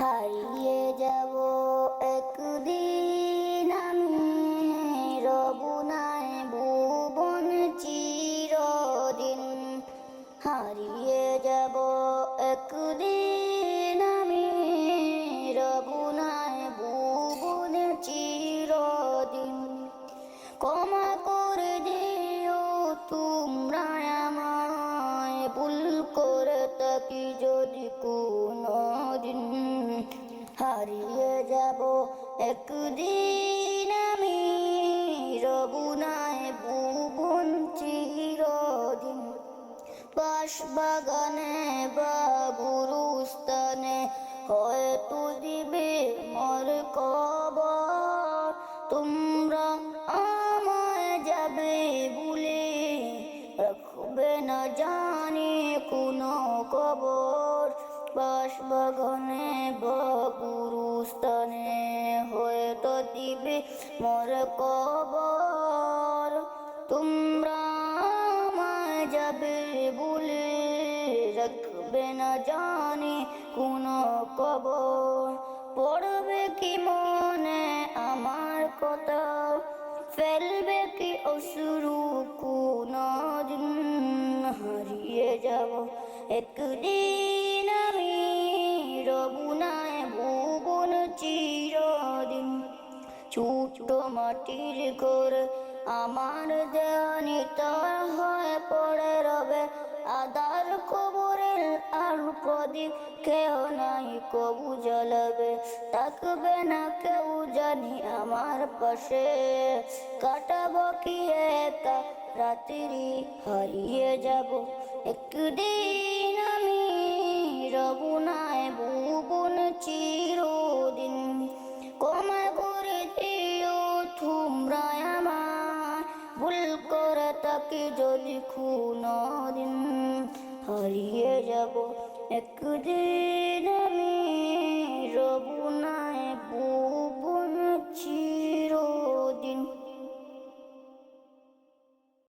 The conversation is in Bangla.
হারিয়ে যাব একদিন আমি, রব নাই ভুবন চিরদিন। হারিয়ে যাব একদিন আমি, রব নাই ভুবন চিরদিন। ক্ষমা করে দিও তোমরা আমায়, ভুল করে থাকি যদি কোনদিন। হারিয়ে যাব একদিন আমি, রব নাই ভুবন চিরদিন। বাঁশবাগানে বা গুরুস্থানে হয়তো দিবে মোর কবর, তোমরা আমায় যাবে ভুলে, রাখবে না জানি কোনো কবর। বাঁশবাগানে বা গুরুস্থানে হয়তো দিবে মোর কবর, তোমরা আমায় যাবে ভুলে, রাখবে না জানি কোনো কবর। পড়বে কি মনে আমার কথা, ফেলবে কি অশ্রু কোনদিন। হারিয়ে যাব একদিন আমি, রব নাই ভুবন চিরদিন। ছোট মাটির ঘর আমার দেওয়ানি তার হয়ে পড়ে রবে, আদার কবরের আর প্রদীপ কেউ নাই কবু জ্বালাবে। থাকবে না কেউ জানি আমার পাশে, কাটাবো কি একা রাত্রি। হারিয়ে যাব একদিন আমি, রব নাই ভুবন চিরদিন। ক্ষমা করে দিও তোমরা আমায়, ভুল করে থাকি যদি কোনদিন। হারিয়ে যাব একদিন।